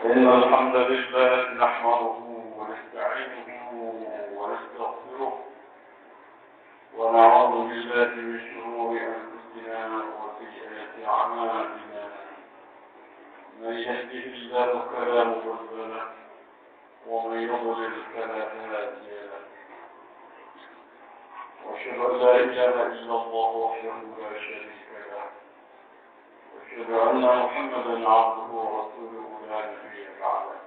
إن الحمد لله نحمده ونستعينه ونستغفره ونعوذ بالله من شرور أنفسنا وسيئات أعمالنا. من يهده الله فلا مضل له ومن يضلل فلا هادي له. وأشهد أن لا إله إلا الله وحده لا شريك له، وأشهد أن محمدا عبده ورسوله لا نبي بعده.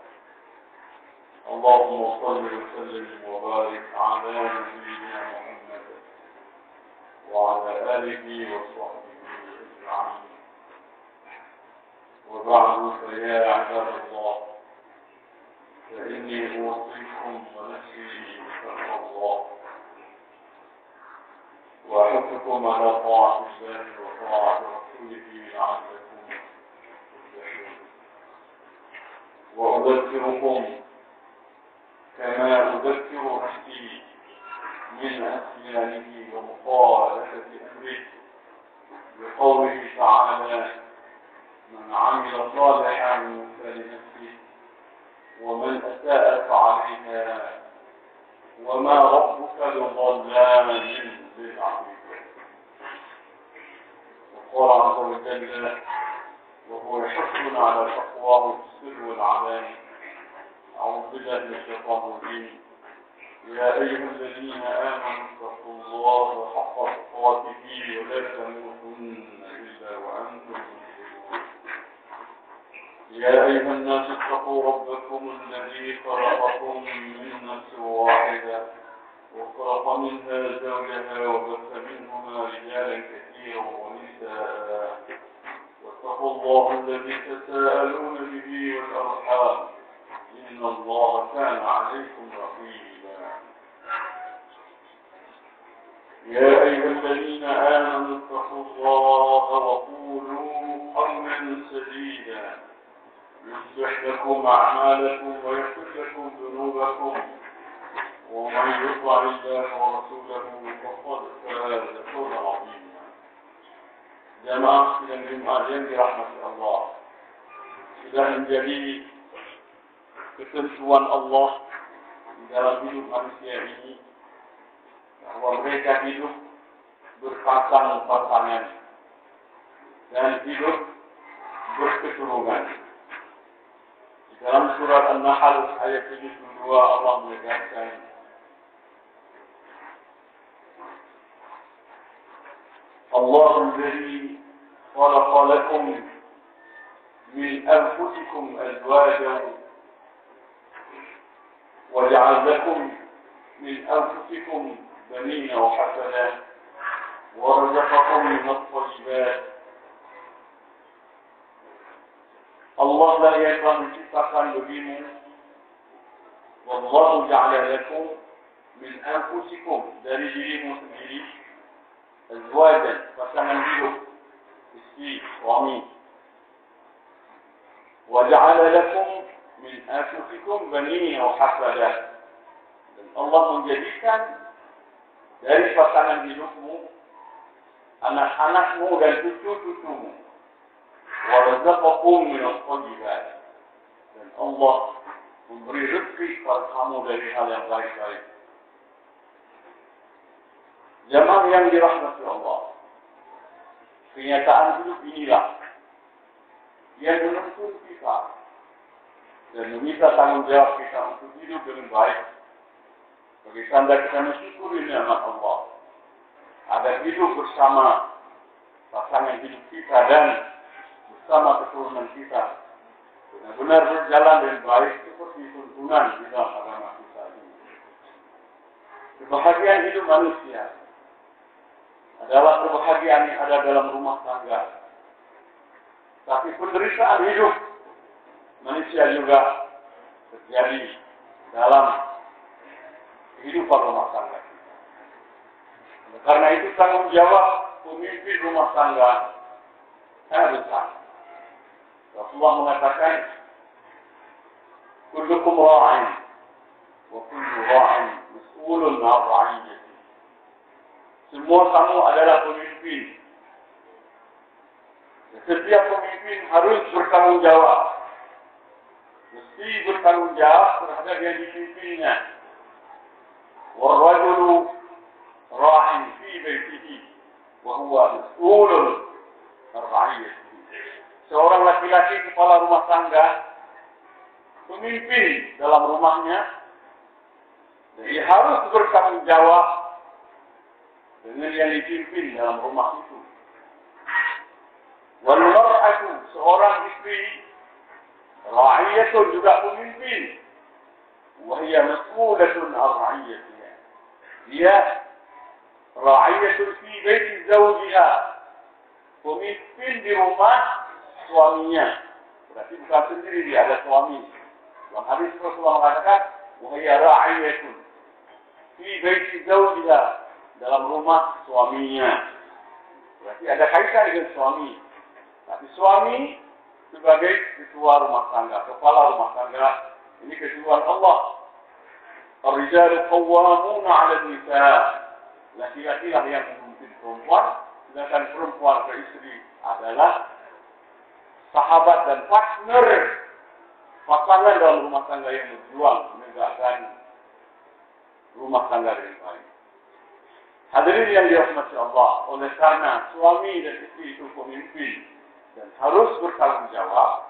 اللهم صل وسلم وبارك على نبينا محمد وعلى آله وصحبه أجمعين. وبعد، فيا عباد الله، فإني أوصيكم ونفسي بتقوى الله، وأحثكم على طاعة الله وطاعة رسوله لعلكم تفلحون. وأذكركم كما أذكر نفسي من عصيانه ومخالفة أمره بقوله تعالى: من عمل صالحا فلنفسه ومن أساء فعليها وما ربك بظلام للعبيد. وقال عز وجل وهو يحثنا على تقواه في السر والعلانية: أعوذ بالله من الشيطان الرجيم: يا أيها الذين آمنوا اتقوا الله حق تقاته ولا تموتن إلا وأنتم مسلمون. يا أيها الناس اتقوا ربكم الذي خلقكم من نفس واحدة وخلق منها زوجها وبث منهما رجالا كثيرا ونساء، واتقوا الله الذي تساءلون به والأرحام إن الله كان عليكم رقيبا. يا أيها الذين آمنوا اتقوا الله وقولوا قولا سديدا يصلح لكم أعمالكم ويغفر لكم ذنوبكم، ومن يطع الله ورسوله فقد فاز فوزا عظيما. Jamaah sidang Jumat yang dirahmati Allah, sudah menjadi ketentuan Allah di dalam hidup manusia ini bahwa mereka hidup berpasang-pasangan dan hidup berketurunan. Di dalam surat An-Nahl ayat 72 Allah menegaskan: Allahul Ladzi khalaqa lakum min anfusikum azwajan wa ja'ala lakum min anfusikum banina wa hafadah wa razaqakum min at-thayyibat. Allah lah yang telah menciptakan bagimu, wallahu ja'ala lakum min anfusikum, dari dirimu sendiri, azwajan, pasangan hidup, istri, suami, wa ja'ala lakum min anfusikum banina wa hafadah, dan Allah menjadikan dari pasangan hidupmu anak-anakmu dan cucu-cucumu. Wa razaqakum min at-thayyibat, dan Allah memberi rezeki kepada kamu dari hal yang baik-baik. Jamaah yang dirahmati Allah, kenyataan hidup inilah yang menuntut kita dan meminta tanggung jawab kita untuk hidup dengan baik. Bagi tanda kita mensyukuri nikmat Allah, agar hidup bersama pasangan hidup kita dan bersama keturunan kita benar-benar berjalan dengan baik seperti tuntunan di dalam agama kita ini. Kebahagiaan hidup manusia adalah kebahagiaan yang ada dalam rumah tangga. Tapi penderitaan hidup manusia juga terjadi dalam kehidupan rumah tangga. Karena itu tanggung jawab pemimpin rumah tangga sangat besar. Rasulullah mengatakan, kullukum ra'in wa kullu ra'in mas'ulun 'an ra'iyatihi. Semua kamu adalah pemimpin. Setiap pemimpin harus bertanggung jawab jawab terhadap yang dipimpinnya. Warrajulu ra'in fi baitihi wa huwa mas'ulun ar-ra'iyyah. Seorang laki-laki kepala rumah tangga, pemimpin dalam rumahnya, dia harus bertanggung jawab dengan yang dipimpin dalam rumah itu. Wal mar'atu, seorang istri, ra'iyatun, juga pemimpin. Wa hiya mas'ulatun ar-ra'iyyatiha. Dia ra'iyatun fi baiti zawjiha, pemimpin di rumah suaminya. Berarti bukan sendiri, dia ada suami. Dalam hadis Rasulullah mengatakan, wa hiya ra'iyatun fi baiti zawjiha, dalam rumah suaminya. Berarti ada kaitan dengan suami. Tapi suami sebagai ketua rumah tangga, kepala rumah tangga, ini ketuaan Allah. Ar-rijalu qawwamuna 'ala an-nisa. Laki-laki lah yang memimpin perempuan, sedangkan perempuan ke istri adalah sahabat dan partner, pasangan dalam rumah tangga yang berjuang menegakkan rumah tangga dengan baik. Hadirin yang dirahmati Allah, oleh karena suami dan istri itu pemimpin dan harus bertanggung jawab,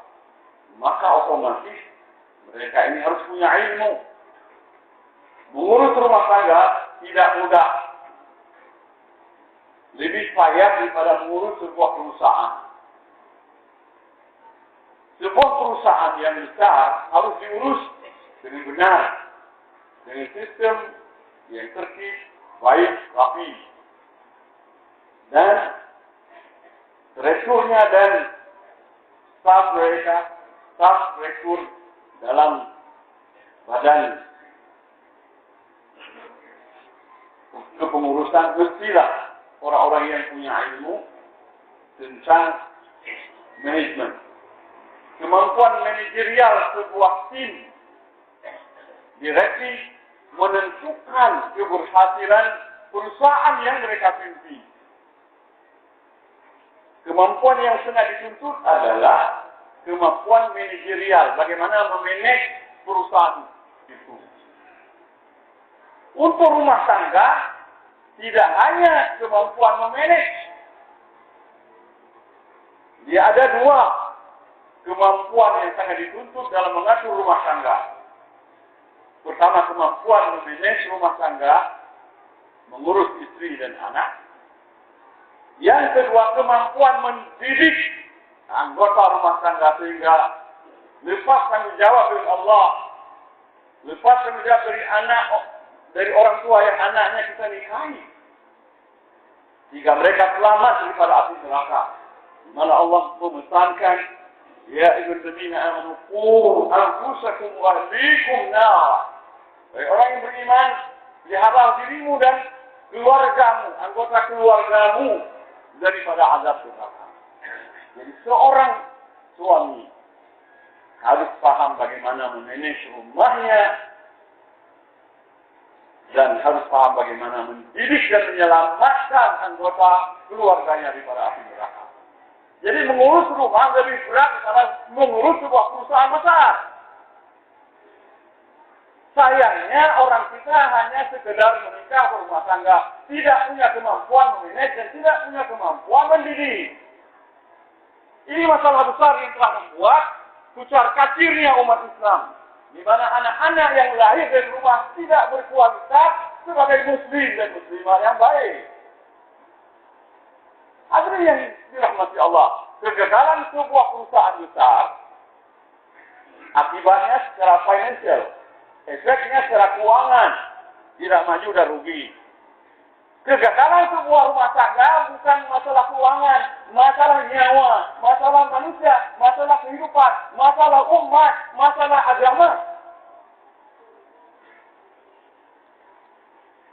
maka otomatis mereka ini harus punya ilmu. Mengurus rumah tangga tidak mudah. Lebih payah daripada mengurus sebuah perusahaan. Sebuah perusahaan yang besar harus diurus dengan benar, dengan sistem yang tertib, baik, rapi, dan direkturnya dan staf direktur dalam badan kepengurusan mestilah orang-orang yang punya ilmu tentang manajemen. Kemampuan manajerial sebuah tim direksi menentukan keberhasilan perusahaan yang mereka pimpin. Kemampuan yang sangat dituntut adalah kemampuan manajerial, bagaimana memanage perusahaan itu. Untuk rumah tangga, tidak hanya kemampuan memanage. Dia ada dua kemampuan yang sangat dituntut dalam mengatur rumah tangga. Pertama, kemampuan memanage rumah tangga, mengurus istri dan anak. Yang kedua, kemampuan mendidik anggota rumah tangga sehingga lepas tanggung jawab dari Allah, lepas tanggung jawab dari anak, dari orang tua yang anaknya kita nikahi, sehingga mereka selamat daripada api neraka. Di mana Allah memesankan, ya ayyuhalladzina amanu qu anfusakum wa ahlikum nar. Wahai orang yang beriman, pelihara dirimu dan keluargamu, anggota keluargamu daripada azab neraka. Jadi seorang suami harus paham bagaimana memanage rumahnya dan harus paham bagaimana mendidik dan menyelamatkan anggota keluarganya daripada api neraka. Jadi mengurus rumah lebih berat daripada mengurus sebuah perusahaan besar. Sayangnya orang kita hanya sekedar menikah berumah tangga, tidak punya kemampuan memanage dan tidak punya kemampuan mendidik. Ini masalah besar yang telah membuat kucar kacirnya umat Islam, di mana anak-anak yang lahir dari rumah tidak berkualitas sebagai muslim dan muslimah yang baik. Hadirin yang dirahmati Allah, kegagalan sebuah perusahaan besar akibatnya secara financial, efeknya secara keuangan, tidak maju dan rugi. Kegagalan sebuah rumah tangga bukan masalah keuangan, masalah nyawa, masalah manusia, masalah kehidupan, masalah umat, masalah agama.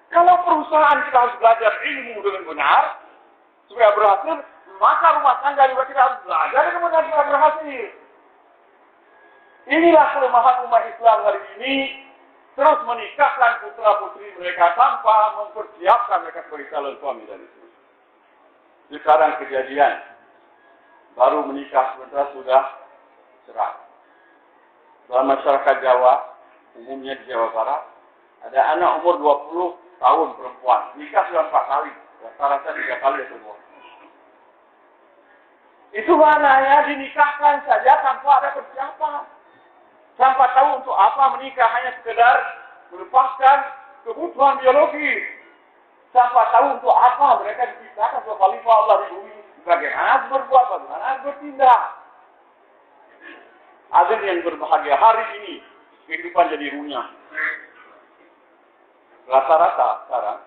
Kalau perusahaan kita harus belajar ilmu dengan benar supaya berhasil, maka rumah tangga juga kita harus belajar dengan benar supaya berhasil. Inilah kelemahan umat Islam hari ini, terus menikahkan putra-putri mereka tanpa mempersiapkan mereka sebagai calon suami dan istri. Sekarang kejadian, baru menikah sebentar sudah cerai. Dalam masyarakat Jawa, umumnya di Jawa Barat, ada anak umur 20 tahun perempuan, nikah sudah 4 kali, rata-rata 3 kali atau 2. Itu anaknya dinikahkan saja tanpa ada persiapan. Tanpa tahu untuk apa menikah, hanya sekedar melepaskan kebutuhan biologis. Tanpa tahu untuk apa mereka diciptakan sebagai khalifah Allah di bumi. Bagaimana berbuat, bagaimana bertindak. Ada yang berbahagia hari ini, kehidupan jadi runyam. Rata-rata sekarang,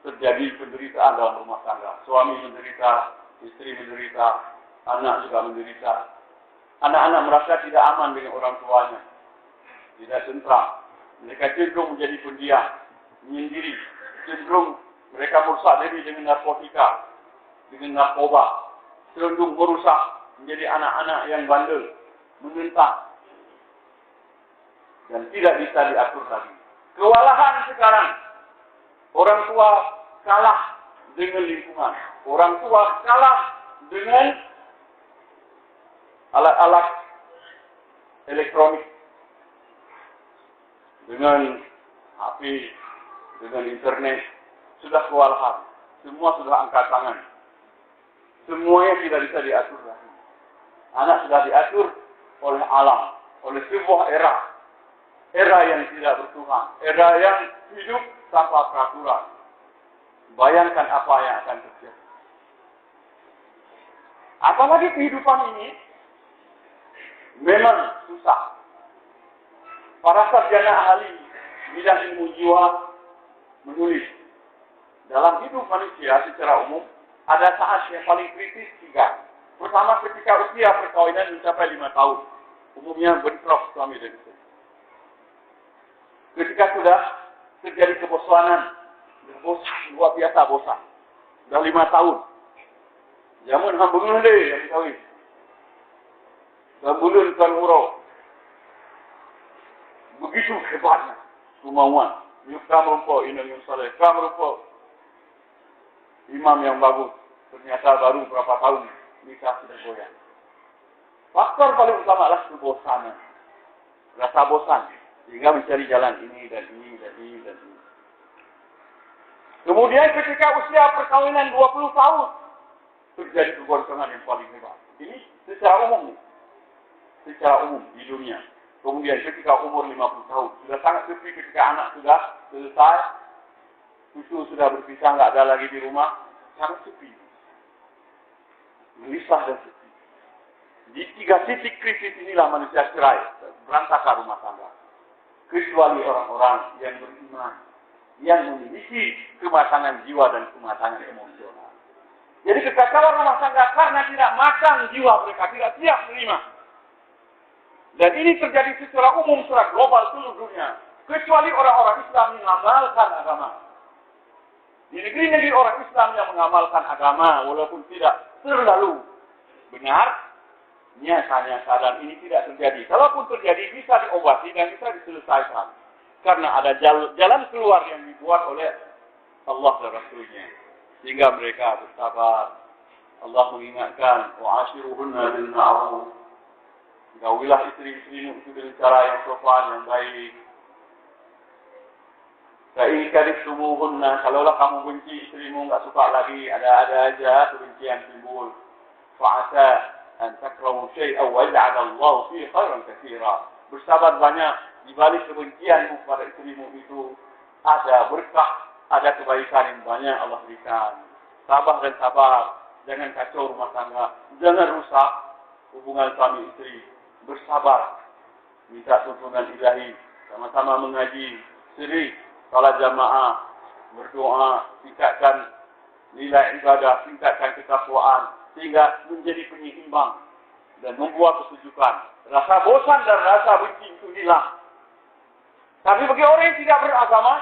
terjadi penderitaan dalam rumah tangga. Suami menderita, istri menderita, anak juga menderita. Anak-anak merasa tidak aman dengan orang tuanya. Tidak tentram. Mereka cenderung menjadi pendiam, menyendiri. Cenderung mereka merusak diri dengan narkotika, dengan narkoba. Cenderung merusak menjadi anak-anak yang bandel, menentang. Dan tidak bisa diatur lagi. Kewalahan sekarang. Orang tua kalah dengan lingkungan. Orang tua kalah dengan alat-alat elektronik. Dengan HP, dengan internet. Sudah kewalahan. Semua sudah angkat tangan. Semuanya tidak bisa diatur lagi. Anak sudah diatur oleh alam. Oleh sebuah era. Era yang tidak bertuhan. Era yang hidup tanpa peraturan. Bayangkan apa yang akan terjadi. Apalagi kehidupan ini memang susah. Para sarjana ahli bidang ilmu jiwa menulis, dalam hidup manusia secara umum ada saat yang paling kritis 3. Pertama, ketika usia perkawinan mencapai 5 tahun. Umumnya bentrok suami dan istri. Ketika sudah terjadi kebosanan, bosan, luar biasa bosan. Sudah 5 tahun. Zaman hambungan deh yang kawin. Hambungan kan urau. Begitu hebatnya kemauan. Yukam rupa inang yang saleh. Kam rupa imam yang bagus. Ternyata baru berapa tahun nikah sudah goyang. Faktor paling utama adalah kebosanan. Rasa bosan. Sehingga mencari jalan ini dan ini dan ini dan ini. Kemudian ketika usia perkawinan 20 tahun, terjadi kegosongan yang paling hebat. Ini secara umum. Secara umum di dunia. Kemudian ketika umur 50 tahun, sudah sangat sepi ketika anak sudah selesai, cucu sudah berpisah, nggak ada lagi di rumah, sangat sepi. Gelisah dan sepi. Di 3 titik krisis inilah manusia cerai, berantakan rumah tangga. Kecuali orang-orang yang beriman, yang memiliki kematangan jiwa dan kematangan emosional. Jadi kekacauan rumah tangga karena tidak matang jiwa mereka, tidak siap menerima. Dan ini terjadi secara umum, secara global seluruh dunia. Kecuali orang-orang Islam yang mengamalkan agama. Di negeri-negeri orang Islam yang mengamalkan agama, walaupun tidak terlalu benar, nyata-nyata dan ini tidak terjadi. Kalaupun terjadi, bisa diobati dan bisa diselesaikan. Karena ada jalan keluar yang dibuat oleh Allah dan Rasul-Nya. Sehingga mereka bersabar. Allah mengingatkan, wa'ashiruhunna bil ma'ruf. Gawilah istri-istrimu itu dengan cara yang sopan, yang baik. Fa'in karihtumuhunna, kalaulah kamu benci istrimu, enggak suka lagi, ada-ada aja kebencian timbul. Fa'asa an takrahu syai'an wa yaj'alallahu fihi khairan katsira. Bersabar banyak, di balik kebencianmu pada istrimu itu ada berkah, ada kebaikan yang banyak Allah berikan. Sabar dan sabar, jangan kacau rumah tangga, jangan rusak hubungan suami istri. Bersabar, minta tuntunan ilahi, sama-sama mengaji, sering salat jamaah, berdoa, tingkatkan nilai ibadah, tingkatkan ketakwaan, sehingga menjadi penyeimbang dan membuat kesejukan. Rasa bosan dan rasa benci itu hilang. Tapi bagi orang yang tidak beragama,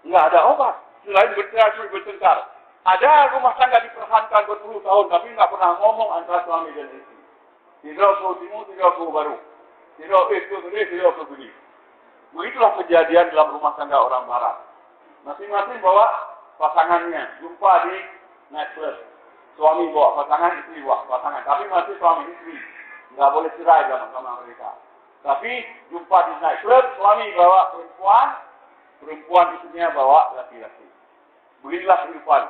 nggak ada obat selain bertengkar. Ada rumah tangga dipertahankan berpuluh tahun, tapi nggak pernah ngomong antara suami dan istri. Tidak ke timur, tidak ke baru. Tidak ke kiri, tidak ke begini. Begitulah kejadian dalam rumah tangga orang barat. Masing-masing bawa pasangannya. Jumpa di night club. Suami bawa pasangan, istri bawa pasangan. Tapi masih suami istri. nggak boleh cerai sama mereka. Tapi jumpa di night club, suami bawa perempuan istrinya bawa laki-laki. Beginilah kehidupan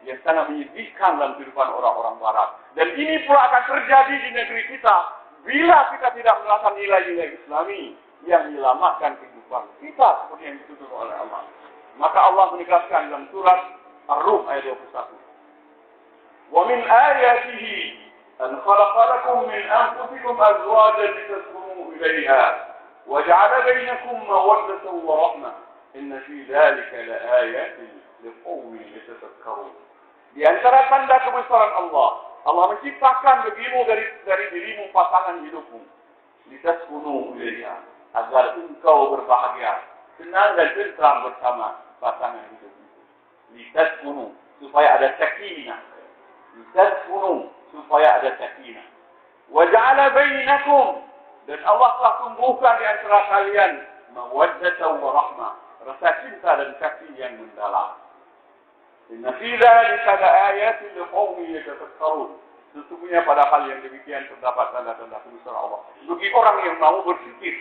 yang sangat menyedihkan dalam kehidupan orang-orang Barat. Dan ini pula akan terjadi di negeri kita bila kita tidak menerapkan nilai-nilai Islami yang menyelamatkan kehidupan kita seperti yang dituntut oleh Allah. Maka Allah menegaskan dalam surat Ar-Rum ayat 21. Wa min ayatihi an khalaqa lakum min anfusikum azwajan litaskunu ilayha wa ja'ala bainakum mawaddatan wa rahmah. Inna fi dzalika laayatin liqaumin yatafakkarun. Di antara tanda kebesaran Allah menciptakan bagimu dari dirimu pasangan hidupmu. Litaskunu ilayha, agar engkau berbahagia, senang dan tentram bersama pasangan hidupmu. Litaskunu, supaya ada sakinah. Litaskunu, supaya ada sakinah. Wa ja'ala bainakum, dan Allah telah tumbuhkan di antara kalian mawaddatan wa rahmah, rasa cinta dan kasih yang mendalam. Inna fi dzalika laayatin liqaumin yatafakkarun. Sesungguhnya pada hal yang demikian terdapat tanda-tanda kebesaran Allah bagi orang yang mau berpikir.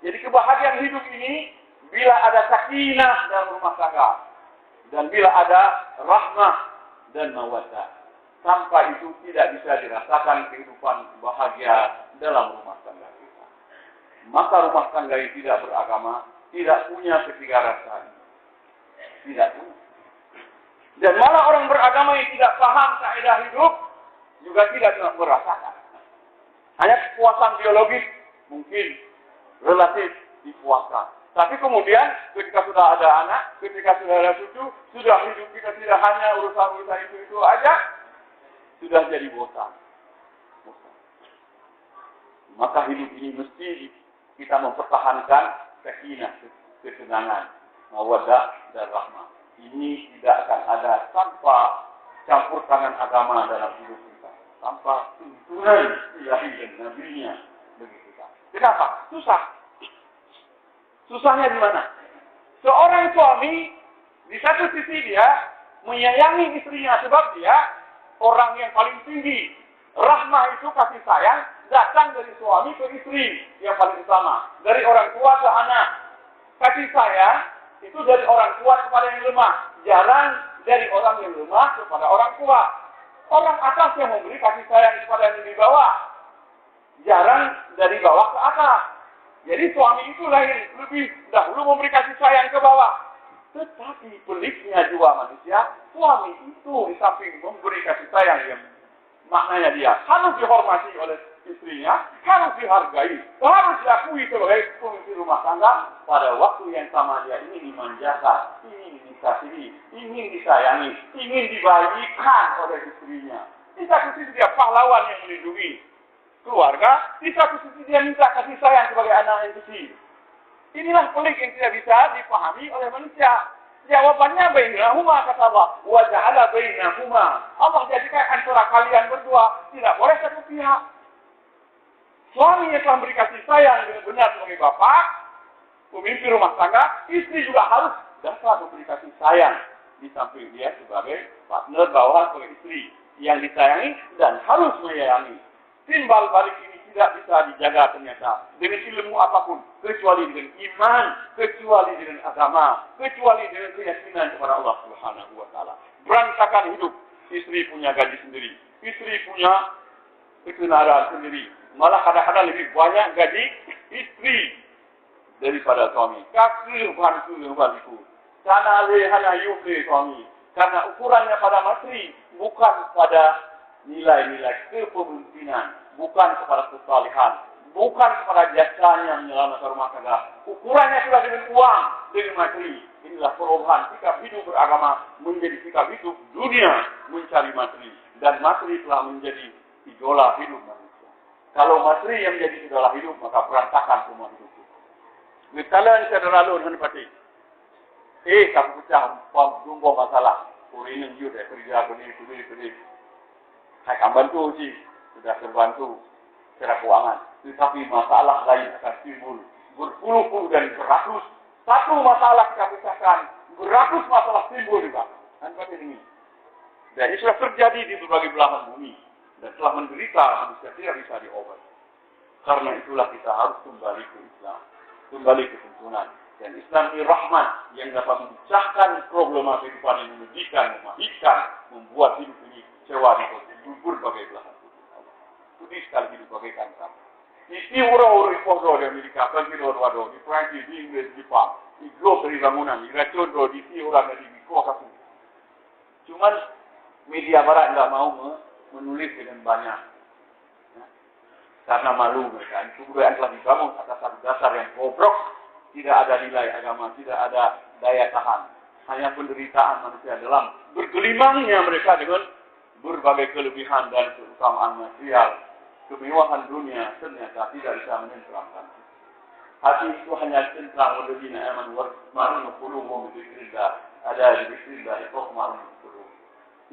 Jadi kebahagiaan hidup ini bila ada sakinah dalam rumah tangga dan bila ada rahmah dan mawaddah. Tanpa itu tidak bisa dirasakan kehidupan bahagia dalam rumah tangga kita. Maka rumah tangga yang tidak beragama tidak punya ketiga rasa. Tidak punya. Dan malah orang beragama yang tidak paham kaidah hidup juga tidak merasakan. Hanya kepuasan biologis mungkin relatif dipuaskan. Tapi kemudian ketika sudah ada anak, ketika sudah ada cucu, sudah hidup kita tidak hanya urusan-urusan itu aja, sudah jadi bosan. Maka hidup ini mesti kita mempertahankan sakinah, kesenangan, mawaddah dan rahmah. Ini tidak akan ada tanpa campur tangan agama dalam hidup kita. Tanpa tuntunan ilahi dan nabinya bagi kita. Kenapa? Susah. Susahnya di mana? Seorang suami, di satu sisi dia menyayangi istrinya sebab dia orang yang paling tinggi. Rahmah itu kasih sayang datang dari suami ke istri yang paling utama. Dari orang tua ke anak. Kasih sayang itu dari orang kuat kepada yang lemah. Jarang dari orang yang lemah kepada orang kuat. Orang atas yang memberi kasih sayang kepada yang di bawah. Jarang dari bawah ke atas. Jadi suami itu lebih dahulu memberi kasih sayang ke bawah. Tetapi peliknya jiwa manusia, suami itu di samping memberi kasih sayang yang maknanya dia harus dihormati oleh istrinya, harus dihargai, harus diakui sebagai pemimpin rumah tangga. Pada waktu yang sama dia ingin dimanjakan, ingin dikasihi, ingin disayangi, ingin dibagikan oleh istrinya. Di satu sisi dia pahlawan yang melindungi keluarga, di satu sisi dia minta kasih sayang sebagai anak yang kecil. Inilah pelik yang tidak bisa dipahami oleh manusia. Jawabannya bainahuma, kata Allah. Wa ja'ala bainahuma. Allah jadikan antara kalian berdua tidak boleh satu pihak. Suami yang telah memberi kasih sayang dengan benar sebagai bapak, pemimpin rumah tangga, istri juga harus dapat memberi kasih sayang di samping dia sebagai partner bawahan sebagai istri yang disayangi dan harus menyayangi. Timbal balik ini tidak bisa dijaga ternyata dengan ilmu apapun, kecuali dengan iman, kecuali dengan agama, kecuali dengan keyakinan kepada Allah Subhanahu wa taala. Berantakan hidup, istri punya gaji sendiri, istri punya ketenaran sendiri. Malah kadang-kadang lebih banyak gaji istri daripada suami. Kakil-kakil-kakil. Karena lehana yuke suami. Karena ukurannya pada materi, bukan pada nilai-nilai kepemimpinan, bukan kepada kesalehan, bukan kepada jasanya menyelamatkan rumah tangga. Ukurannya sudah dengan uang, dengan materi. Inilah perubahan sikap hidup beragama menjadi sikap hidup dunia mencari materi. Dan materi telah menjadi idola hidup manusia. Kalau materi yang menjadi idola hidup, maka berantakan rumah hidup kita. Misalnya saudara lun pati. Kamu pecah jumbo masalah. Kurinan juga kerja kuni. Saya akan bantu sih, sudah terbantu secara keuangan. Tetapi masalah lain akan timbul berpuluh-puluh dan beratus. Satu masalah kita pecahkan, beratus masalah timbul juga. Kan seperti ini. Dan ini sudah terjadi di berbagai belahan bumi dan telah menderita manusia tidak bisa diobat. Karena itulah kita harus kembali ke Islam, kembali ke tuntunan. Dan Islam ini rahmat yang dapat memecahkan problema kehidupan yang menyedihkan, memahitkan, membuat hidup ini kecewa di berbagai belahan tubuh Allah. Sedih sekali hidup bagaikan kamu. Di orang-orang di Poso di Amerika, bagi orang-orang di Prancis, di Inggris, di Jepang, di blok dari bangunan, di racun, di si orang dari Biko kasih. Cuman media barat tidak mau menulis dengan banyak. Ya. Karena malu mereka. Itu budaya yang telah dibangun atas satu dasar yang bobrok. Tidak ada nilai agama, tidak ada daya tahan. Hanya penderitaan manusia dalam bergelimangnya mereka dengan berbagai kelebihan dan keutamaan material. Kemewahan dunia ternyata tidak bisa menenteramkan. Hati itu hanya tentram wadadina aman warahmanu qulubuhum bidzikrillah. Ada di dzikrillah rahmanul qulub.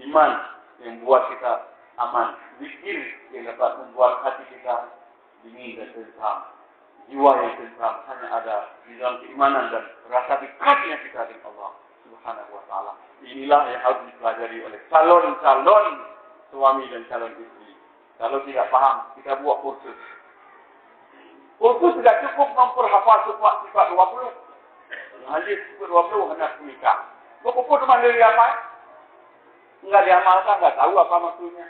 Iman yang membuat kita aman, zikir yang dapat membuat hati kita dingin dan tentram. Jiwa yang tentram hanya ada di dalam keimanan dan rasa dekatnya kita dengan Allah Subhanahu wa taala. Inilah yang harus dipelajari oleh calon-calon suami dan calon istri. Kalau tidak paham, kita buat kursus. Kursus tidak cukup memperhafal sifat 20. Hadis 20 hendak menikah. Kok cuma dari apa? Enggak diamalkan, enggak tahu apa maksudnya.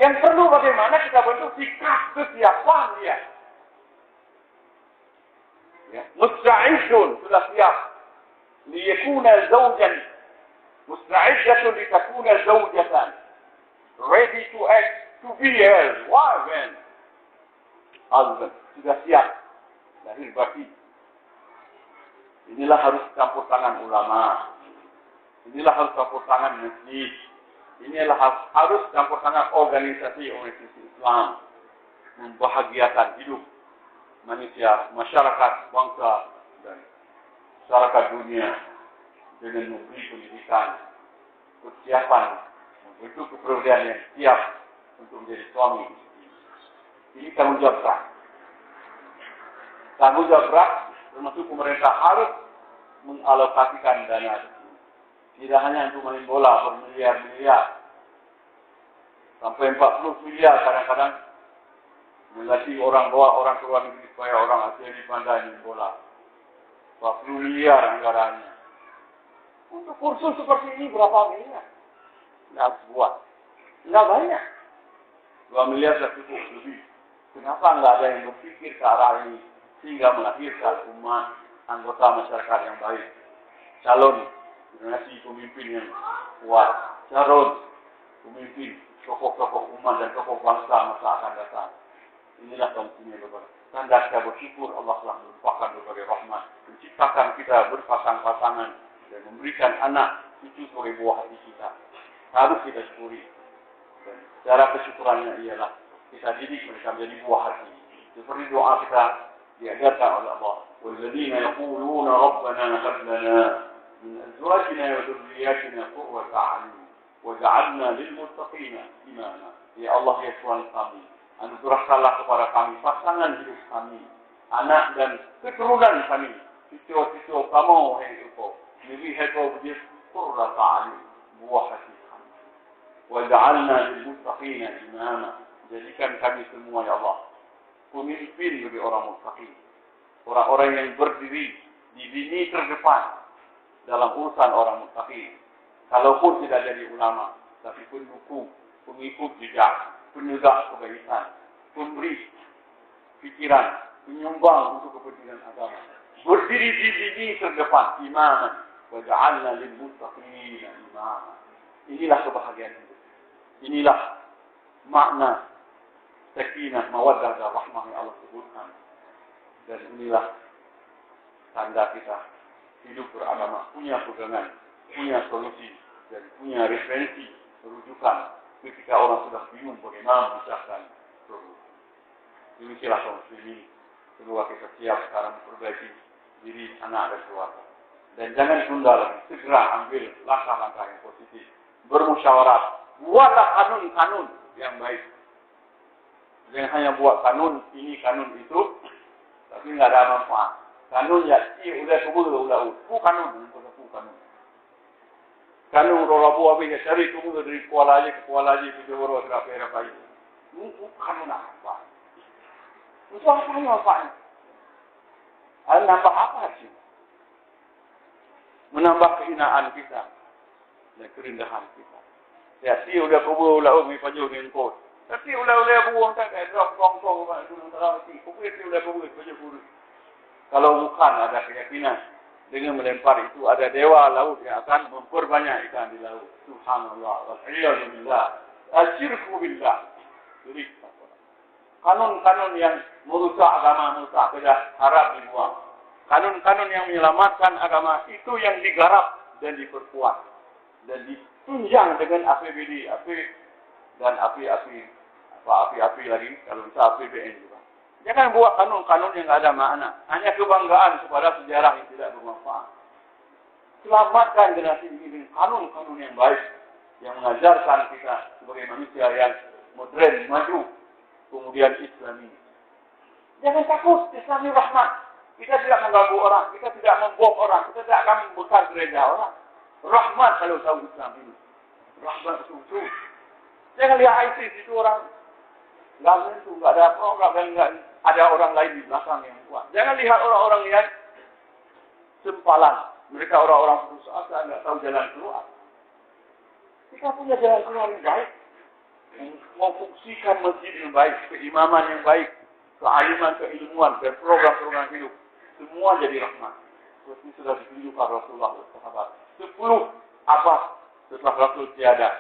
Yang perlu bagaimana kita bentuk sikap kesiapan dia. Ya, musta'idun sudah siap. Liyakuna zawjan. Musta'iddatun litakuna zawjatan. Ready to act, to be a wife and husband. Sudah siap. Lahir batin. Inilah harus campur tangan ulama. Inilah harus campur tangan masjid. Inilah harus campur tangan organisasi Islam. Membahagiakan hidup manusia, masyarakat, bangsa, dan masyarakat dunia dengan memberi pendidikan, persiapan itu kepribadian yang siap untuk menjadi suami istri. Ini tanggung jawab berat. Tanggung jawab berat termasuk pemerintah harus mengalokasikan dana. Tidak hanya untuk main bola bermiliar-miliar. Sampai 40 miliar kadang-kadang melatih orang bawa orang keluar negeri supaya orang Asia dipandai main bola. 40 miliar anggarannya. Untuk kursus seperti ini berapa miliar? Tidak harus buat. Tidak banyak. 2 miliar sudah cukup lebih. Kenapa tidak ada yang berpikir ke arah ini sehingga melahirkan umat anggota masyarakat yang baik, calon generasi pemimpin yang kuat, calon pemimpin tokoh-tokoh umat dan tokoh bangsa masa akan datang. Inilah pentingnya berbagai tanda kita bersyukur Allah telah merupakan berbagai rahmat, menciptakan kita berpasang-pasangan dan memberikan anak cucu sebagai buah hati kita. Harus kita syukuri. Dan cara kesyukurannya ialah kita didik mereka menjadi buah hati. Seperti doa kita diajarkan oleh Allah. وَالَّذِينَ يَقُولُونَ رَبَّنَا هَبْ لَنَا مِنْ أَزْوَاجِنَا وَذُرِّيَّاتِنَا قُرَّةَ أَعْيُنٍ وَاجْعَلْنَا لِلْمُتَّقِينَ إِمَامًا. Ya Allah ya Tuhan kami, anugerahkanlah kepada kami pasangan hidup kami, anak dan keturunan kami, cucu-cucu kamu yang itu, dilihat menjadi qurrata a'yun, buah hati. Waj'alna lil muttaqina imama. Jadikan kami semua ya Allah pemimpin bagi orang muttaqin. Orang-orang yang berdiri di lini terdepan dalam urusan orang muttaqin. Kalaupun tidak jadi ulama, tapi pendukung, pengikut jejak, penegak kebaikan, pemberi pikiran, penyumbang untuk kepentingan agama. Berdiri di lini terdepan, imaman. Waj'alna lil muttaqina imama. Inilah kebahagiaan hidup. Inilah makna sakinah, mawaddah dan rahmah yang Allah sebutkan. Dan inilah tanda kita hidup beragama, punya pegangan, punya solusi, dan punya referensi, rujukan ketika orang sudah bingung bagaimana mengucapkan produk. Demikianlah kaum muslimin, kedua kita siap sekarang memperbaiki diri, anak dan keluarga. Dan jangan tunda lagi, segera ambil langkah-langkah yang positif, bermusyawarah. Buatlah kanun-kanun yang baik. Jangan hanya buat kanun ini, kanun itu, tapi tidak ada manfaat. Kanun ya, udah kubur, udah kanun, kanun. Kanun rola buah bih cari kubur dari kuala aja ke Johor ke apa itu. Bukan apa. Itu apa manfaatnya? Nambah apa sih? Menambah kehinaan kita dan kerendahan kita. Ya, si udah kubur ulah umi paju ngengkot. Tapi ulah buang tak ada rong-rong gunung Terawati. Kubur itu ulah kubur paju buruk. Kalau bukan ada keyakinan dengan melempar itu ada dewa laut yang akan memperbanyak ikan di laut. Subhanallah. Walhamdulillah. Asyirku billah. Jadi kanun-kanun yang merusak agama, merusak kedah harap dibuang. Kanun-kanun yang menyelamatkan agama itu yang digarap dan diperkuat dan ditunjang dengan APBD, dan api lagi kalau bisa APBN juga. Jangan buat kanun-kanun yang tidak ada makna, hanya kebanggaan kepada sejarah yang tidak bermanfaat. Selamatkan generasi ini dengan kanun-kanun yang baik yang mengajarkan kita sebagai manusia yang modern, maju, kemudian Islami. Jangan takut, Islami rahmat. Kita tidak mengganggu orang, kita tidak membom orang, kita tidak akan membakar gereja orang. Rahmat kalau tahu Islam ini. Rahmat betul-betul. Jangan lihat ISIS itu orang lain itu nggak ada program dan nggak ada orang lain di belakang yang kuat. Jangan lihat orang-orang yang sempalan. Mereka orang-orang putus asa, nggak tahu jalan keluar. Kita punya jalan keluar yang baik. Memfungsikan masjid yang baik, keimaman yang baik, kealiman, keilmuan, dan program-program hidup. Semua jadi rahmat. Seperti sudah ditunjukkan Rasulullah dan sahabat. 10 abad setelah Rasul tiada,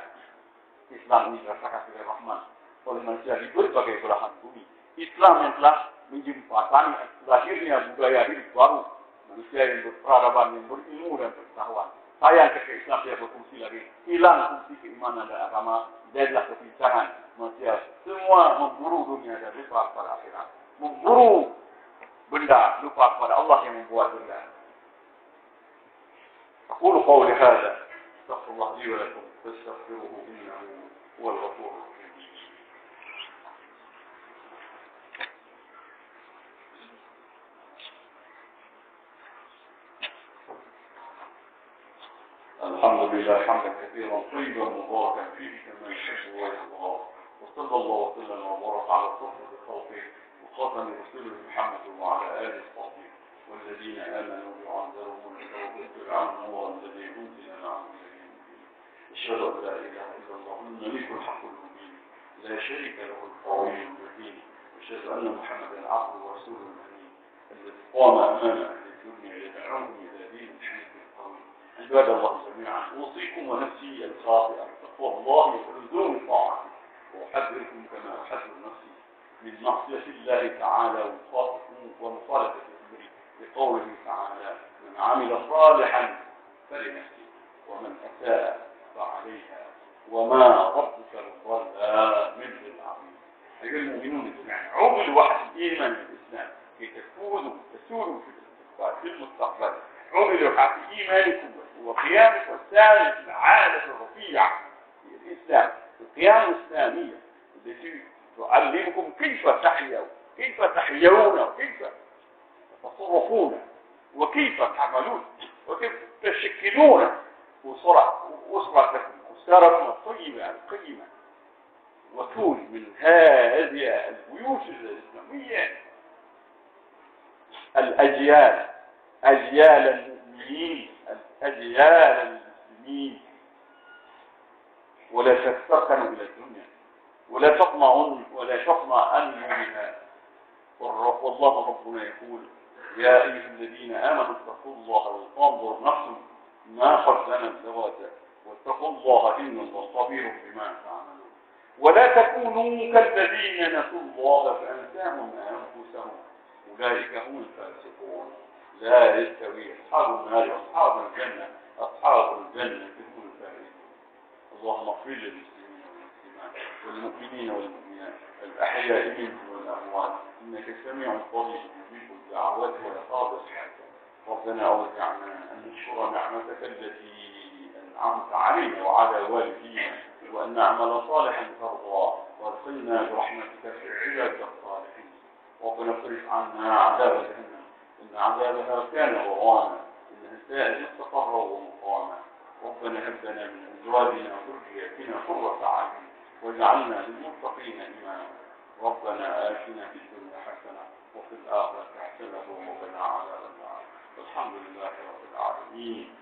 Islam ini dirasakan sebagai rahmat oleh manusia di berbagai belahan bumi. Islam yang telah menjembatani lahirnya budaya hidup baru, manusia yang berperadaban, yang berilmu dan pengetahuan. Sayang ketika Islam tidak berfungsi lagi, hilang fungsi keimanan dan agama, jadilah kebincangan manusia. Semua memburu dunia dan lupa pada akhirat. Memburu benda, lupa kepada Allah yang membuat benda. Aqulu qawli hadza, astaghfirullah li wa lakum, fastaghfiruhu innahu huwal ghafurur rahim. Alhamdulillah hamdan katsiran tayyiban mubarakan fihi kama yuhibbu wa yarda. Wa sallallahu wa sallam wa baraka ala sayyidil khalqi وخاتم رسوله محمد وعلى آله الصحابة والذين آمنوا وأنذرهم وذكر عنهم والذي أنزل معهم أشهد أن لا إله إلا الله الملك الحق المبين لا شريك له القوي المبين أشهد أن محمدا عبده ورسوله الأمين الذي قام أمام أهل الدنيا يدعوهم إلى دين الحنيف القوي. عباد الله جميعا أوصيكم ونفسي الخاطئة بتقوى الله ولزوم طاعته وأحذركم كما أحذر نفسي من معصية الله تعالى ومخالفة أمره بقوله تعالى من عمل صالحا فلنفسه ومن أساء فعليها وما ربك بظلام للعبيد. أيها المؤمنون جميعا عملوا واحد الإيمان بالإسلام كي تسودوا في المستقبل. عملوا حق إيمانكم وقيامكم الثالث العادة الرفيعة في الإسلام القيام الإسلامية التي تعلمكم كيف تحيون وكيف تتصرفون وكيف تعملون وكيف تشكلون أسرتكم الطيبة القيمة وكون من هذه البيوت الإسلامية أجيال المؤمنين أجيال المسلمين ولا تستركنوا إلى الدنيا ولا تطمعن بها. والله ربنا يقول يا أيها الذين آمنوا اتقوا الله وانظر نفس ما قدمت لغد واتقوا الله إن الله خبير بما تعملون. ولا تكونوا كالذين نسوا الله فأنساهم أنفسهم أولئك هم الفاسقون. لا يستوي أصحاب النار وأصحاب الجنة هم الفائزون. اللهم اغفر للمسلمين والمسلمات والمؤمنين والمؤمنات الأحياء منهم والأموات إنك سميع قريب يجيب الدعوات ويقاضي الحاجة. ربنا أوزعنا أن نشكر نعمتك التي أنعمت علينا وعلى والدينا وأن نعمل صالحا ترضى وادخلنا برحمتك في عبادك الصالحين. ربنا اصرف عنا عذاب جهنم إن عذابها كان غراما إنها ساءت مستقرا ومقاما. ربنا هب لنا من أزواجنا وذرياتنا قرة أعين واجعلنا للمتقين إماما. ربنا آتنا في الدنيا حسنة وفي الآخرة حسنة وقنا عذاب النار. والحمد لله رب العالمين.